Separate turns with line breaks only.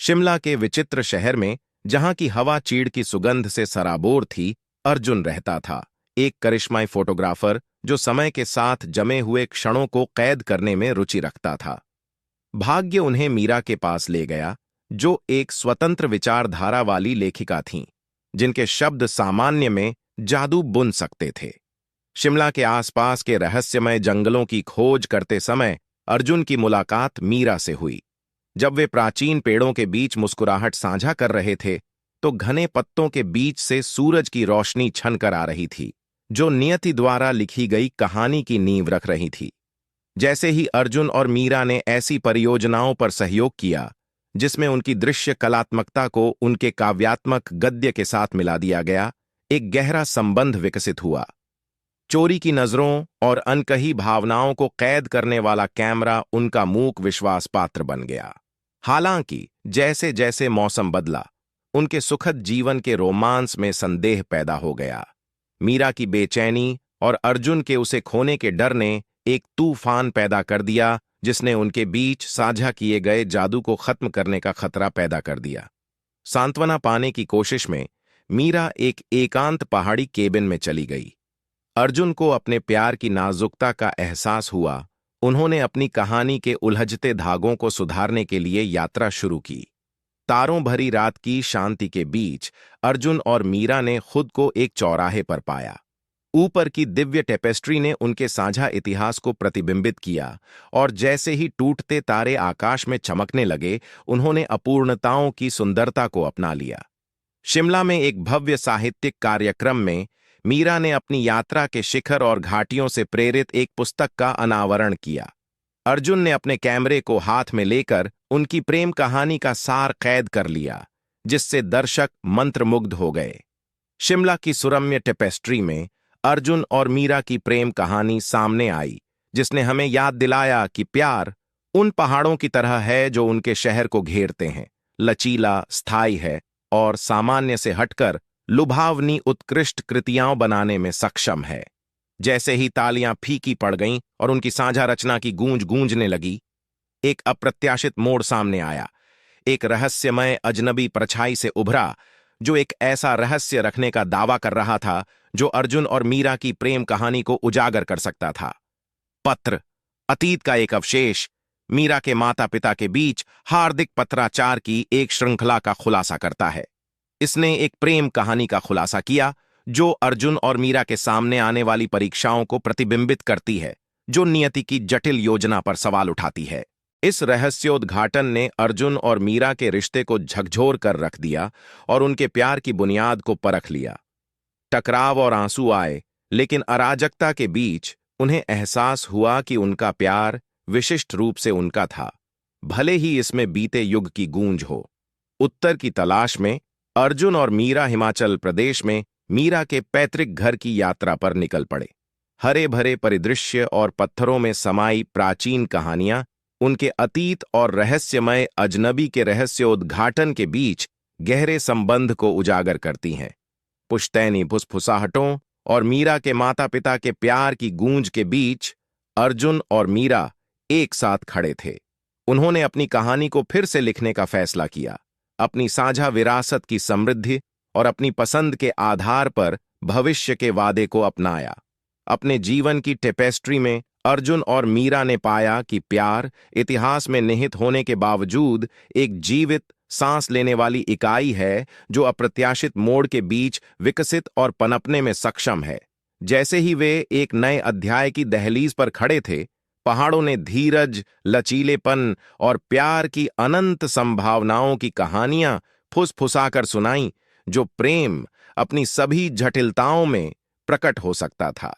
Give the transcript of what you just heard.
शिमला के विचित्र शहर में, जहां की हवा चीड़ की सुगंध से सराबोर थी, अर्जुन रहता था। एक करिश्माई फोटोग्राफर जो समय के साथ जमे हुए क्षणों को कैद करने में रुचि रखता था। भाग्य उन्हें मीरा के पास ले गया, जो एक स्वतंत्र विचारधारा वाली लेखिका थीं, जिनके शब्द सामान्य में जादू बुन सकते थे। शिमला के आसपास के रहस्यमय जंगलों की खोज करते समय अर्जुन की मुलाकात मीरा से हुई। जब वे प्राचीन पेड़ों के बीच मुस्कुराहट साझा कर रहे थे, तो घने पत्तों के बीच से सूरज की रोशनी छनकर आ रही थी, जो नियति द्वारा लिखी गई कहानी की नींव रख रही थी। जैसे ही अर्जुन और मीरा ने ऐसी परियोजनाओं पर सहयोग किया जिसमें उनकी दृश्य कलात्मकता को उनके काव्यात्मक गद्य के साथ मिला दिया गया, एक गहरा संबंध विकसित हुआ। चोरी की नजरों और अनकही भावनाओं को कैद करने वाला कैमरा उनका मूक विश्वास पात्र बन गया। हालांकि जैसे जैसे मौसम बदला, उनके सुखद जीवन के रोमांस में संदेह पैदा हो गया। मीरा की बेचैनी और अर्जुन के उसे खोने के डर ने एक तूफान पैदा कर दिया, जिसने उनके बीच साझा किए गए जादू को खत्म करने का खतरा पैदा कर दिया। सांत्वना पाने की कोशिश में मीरा एक एकांत पहाड़ी केबिन में चली गई। अर्जुन को अपने प्यार की नाजुकता का एहसास हुआ। उन्होंने अपनी कहानी के उलझते धागों को सुधारने के लिए यात्रा शुरू की। तारों भरी रात की शांति के बीच अर्जुन और मीरा ने खुद को एक चौराहे पर पाया। ऊपर की दिव्य टेपेस्ट्री ने उनके साझा इतिहास को प्रतिबिंबित किया, और जैसे ही टूटते तारे आकाश में चमकने लगे, उन्होंने अपूर्णताओं की सुंदरता को अपना लिया। शिमला में एक भव्य साहित्यिक कार्यक्रम में मीरा ने अपनी यात्रा के शिखर और घाटियों से प्रेरित एक पुस्तक का अनावरण किया। अर्जुन ने अपने कैमरे को हाथ में लेकर उनकी प्रेम कहानी का सार कैद कर लिया, जिससे दर्शक मंत्रमुग्ध हो गए। शिमला की सुरम्य टेपेस्ट्री में अर्जुन और मीरा की प्रेम कहानी सामने आई, जिसने हमें याद दिलाया कि प्यार उन पहाड़ों की तरह है जो उनके शहर को घेरते हैं, लचीला, स्थायी है और सामान्य से हटकर लुभावनी उत्कृष्ट कृतियां बनाने में सक्षम है। जैसे ही तालियां फीकी पड़ गईं और उनकी साझा रचना की गूंज गूंजने लगी, एक अप्रत्याशित मोड़ सामने आया। एक रहस्यमय अजनबी परछाई से उभरा, जो एक ऐसा रहस्य रखने का दावा कर रहा था जो अर्जुन और मीरा की प्रेम कहानी को उजागर कर सकता था। पत्र, अतीत का एक अवशेष, मीरा के माता पिता के बीच हार्दिक पत्राचार की एक श्रृंखला का खुलासा करता है। इसने एक प्रेम कहानी का खुलासा किया जो अर्जुन और मीरा के सामने आने वाली परीक्षाओं को प्रतिबिंबित करती है, जो नियति की जटिल योजना पर सवाल उठाती है। इस रहस्योद्घाटन ने अर्जुन और मीरा के रिश्ते को झकझोर कर रख दिया और उनके प्यार की बुनियाद को परख लिया। टकराव और आंसू आए, लेकिन अराजकता के बीच उन्हें एहसास हुआ कि उनका प्यार विशिष्ट रूप से उनका था, भले ही इसमें बीते युग की गूंज हो। उत्तर की तलाश में अर्जुन और मीरा हिमाचल प्रदेश में मीरा के पैतृक घर की यात्रा पर निकल पड़े। हरे भरे परिदृश्य और पत्थरों में समाई प्राचीन कहानियां उनके अतीत और रहस्यमय अजनबी के रहस्योद्घाटन के बीच गहरे संबंध को उजागर करती हैं। पुश्तैनी फुसफुसाहटों और मीरा के माता पिता के प्यार की गूंज के बीच अर्जुन और मीरा एक साथ खड़े थे। उन्होंने अपनी कहानी को फिर से लिखने का फैसला किया, अपनी साझा विरासत की समृद्धि और अपनी पसंद के आधार पर भविष्य के वादे को अपनाया। अपने जीवन की टेपेस्ट्री में अर्जुन और मीरा ने पाया कि प्यार इतिहास में निहित होने के बावजूद एक जीवित, सांस लेने वाली इकाई है जो अप्रत्याशित मोड़ के बीच विकसित और पनपने में सक्षम है। जैसे ही वे एक नए अध्याय की दहलीज पर खड़े थे, पहाड़ों ने धीरज, लचीलेपन और प्यार की अनंत संभावनाओं की कहानियां फुसफुसाकर सुनाईं, जो प्रेम अपनी सभी जटिलताओं में प्रकट हो सकता था।